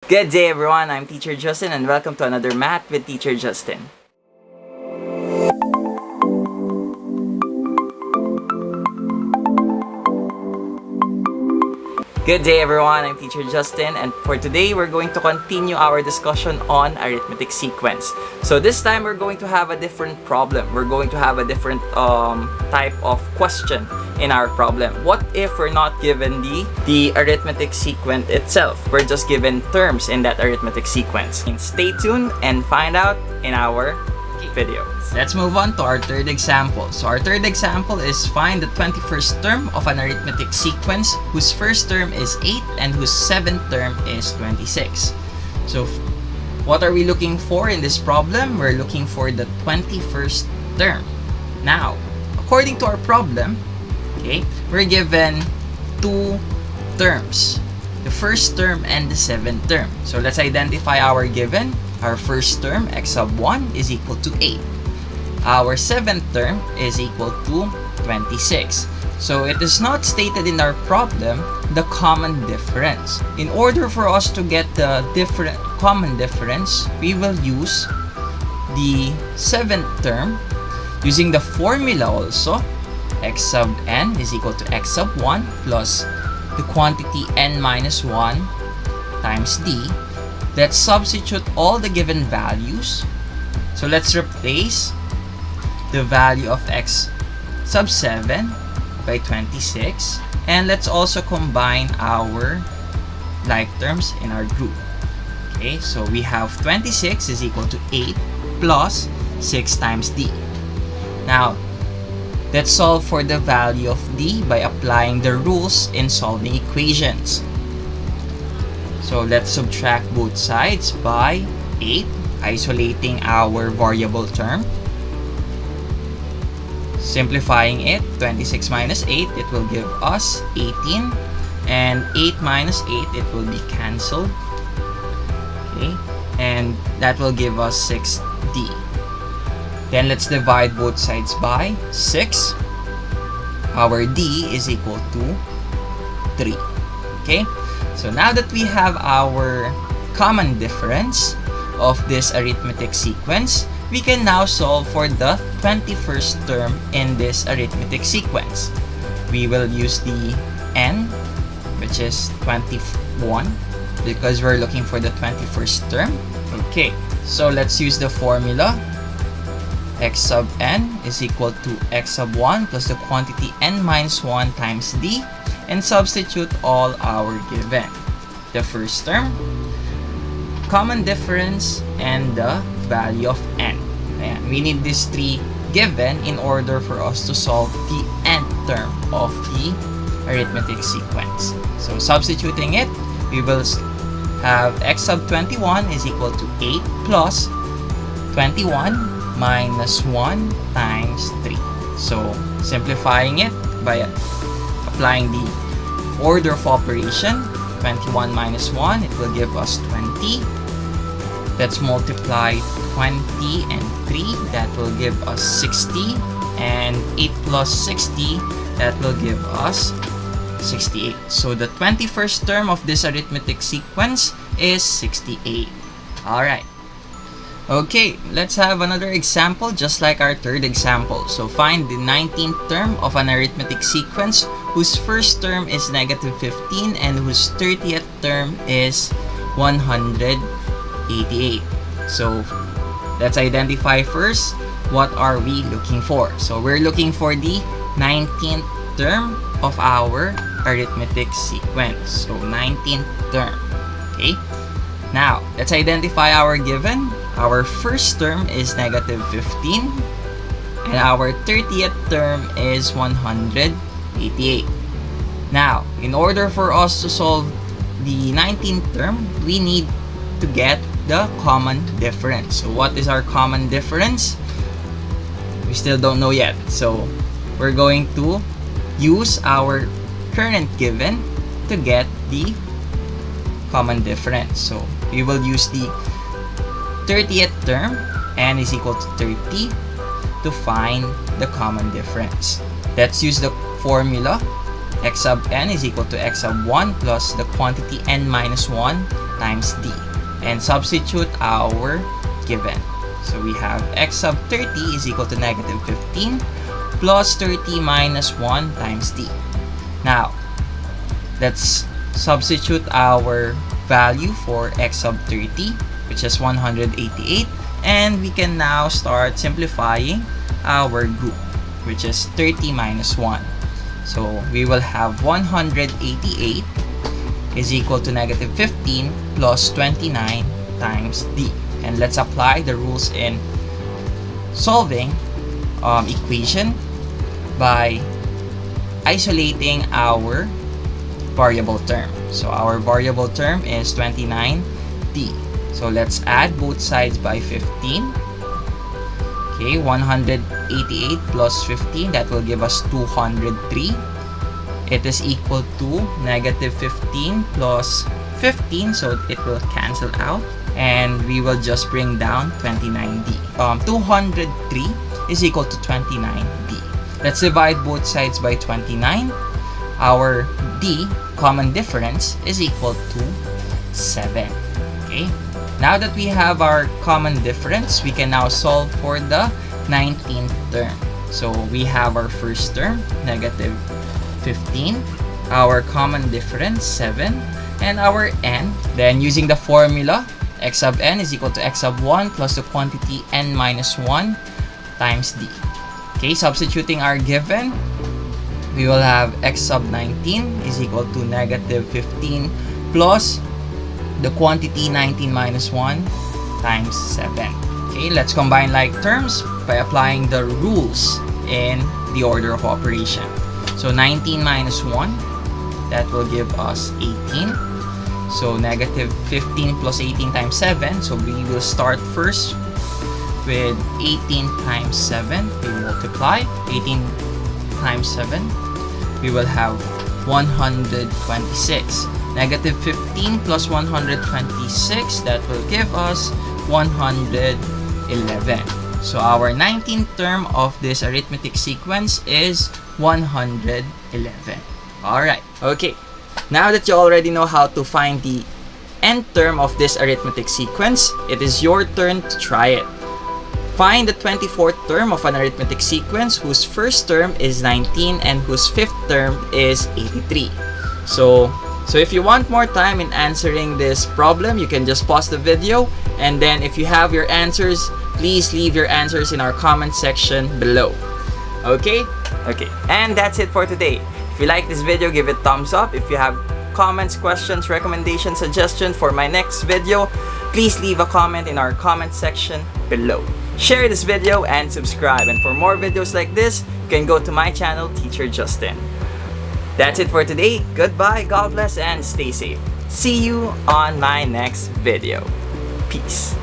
Good day everyone, I'm Teacher Justin and welcome to another Math with Teacher Justin. Good day everyone, I'm Teacher Justin and for today we're going to continue our discussion on arithmetic sequence. So this time we're going to have a different problem. We're going to have a different type of question in our problem. What if we're not given the arithmetic sequence itself? We're just given terms in that arithmetic sequence. Stay tuned and find out in our video. Let's move on to our third example. So our third example is find the 21st term of an arithmetic sequence whose first term is 8 and whose seventh term is 26. So what are we looking for in this problem? We're looking for the 21st term. Now, according to our problem, we're given two terms, the first term and the seventh term. So let's identify our given. Our first term, x sub 1, is equal to 8. Our seventh term is equal to 26. So it is not stated in our problem the common difference. In order for us to get the common difference, we will use the seventh term using the formula also. X sub n is equal to x sub 1 plus the quantity n minus 1 times d. Let's substitute all the given values. So let's replace the value of x sub 7 by 26. And let's also combine our like terms in our group. Okay, so we have 26 is equal to 8 plus 6 times d. Now, let's solve for the value of d by applying the rules in solving equations. So let's subtract both sides by 8, isolating our variable term. Simplifying it, 26 minus 8, it will give us 18. And 8 minus 8, it will be cancelled. Okay, and that will give us 6d. Then let's divide both sides by 6. Our d is equal to 3. Okay, so now that we have our common difference of this arithmetic sequence, we can now solve for the 21st term in this arithmetic sequence. We will use the n, which is 21, because we're looking for the 21st term. Okay, so let's use the formula. X sub n is equal to x sub 1 plus the quantity n minus 1 times d, and substitute all our given. The first term, common difference, and the value of n. Ayan, we need these three given in order for us to solve the nth term of the arithmetic sequence. So substituting it, we will have x sub 21 is equal to 8 plus 21 minus 1 times 3. So simplifying it by applying the order of operation, 21 minus 1, it will give us 20. Let's multiply 20 and 3, that will give us 60. And 8 plus 60, that will give us 68. So the 21st term of this arithmetic sequence is 68. Alright. Okay, let's have another example just like our third example. So find the 19th term of an arithmetic sequence whose first term is negative 15 and whose 30th term is 188. So let's identify first what are we looking for. So we're looking for the 19th term of our arithmetic sequence. So 19th term. Okay, now let's identify our given. Our first term is negative 15 and our 30th term is 188. Now, in order for us to solve the 19th term, we need to get the common difference. So what is our common difference? We still don't know yet. So we're going to use our current given to get the common difference. So we will use the 30th term, n is equal to 30, to find the common difference. Let's use the formula. x sub n is equal to x sub 1 plus the quantity n minus 1 times d. And substitute our given. So we have x sub 30 is equal to negative 15 plus 30 minus 1 times d. Now, let's substitute our value for x sub 30, which is 188, and we can now start simplifying our group, which is 30 minus 1. So we will have 188 is equal to negative 15 plus 29 times d. And let's apply the rules in solving equation by isolating our variable term. So our variable term is 29d. So let's add both sides by 15. Okay, 188 plus 15, that will give us 203. It is equal to negative 15 plus 15, so it will cancel out. And we will just bring down 29d. 203 is equal to 29d. Let's divide both sides by 29. Our d, common difference, is equal to 7. Okay. Now that we have our common difference, we can now solve for the 19th term. So we have our first term, negative 15, our common difference, 7, and our n. Then using the formula, x sub n is equal to x sub 1 plus the quantity n minus 1 times d. Okay, substituting our given, we will have x sub 19 is equal to negative 15 plus the quantity 19 minus 1 times 7. Okay, let's combine like terms by applying the rules in the order of operation. So 19 minus 1, that will give us 18. So negative 15 plus 18 times 7. So we will start first with 18 times 7. We multiply 18 times 7. We will have 126. Negative 15 plus 126, that will give us 111. So our 19th term of this arithmetic sequence is 111. Alright, okay. Now that you already know how to find the nth term of this arithmetic sequence, it is your turn to try it. Find the 24th term of an arithmetic sequence whose first term is 19 and whose fifth term is 83. So if you want more time in answering this problem, you can just pause the video, and then if you have your answers, please leave your answers in our comment section below. Okay? Okay. And that's it for today. If you like this video, give it thumbs up. If you have comments, questions, recommendations, suggestions for my next video, please leave a comment in our comment section below. Share this video and subscribe. And for more videos like this, you can go to my channel, Teacher Justin. That's it for today. Goodbye, God bless, and stay safe. See you on my next video. Peace.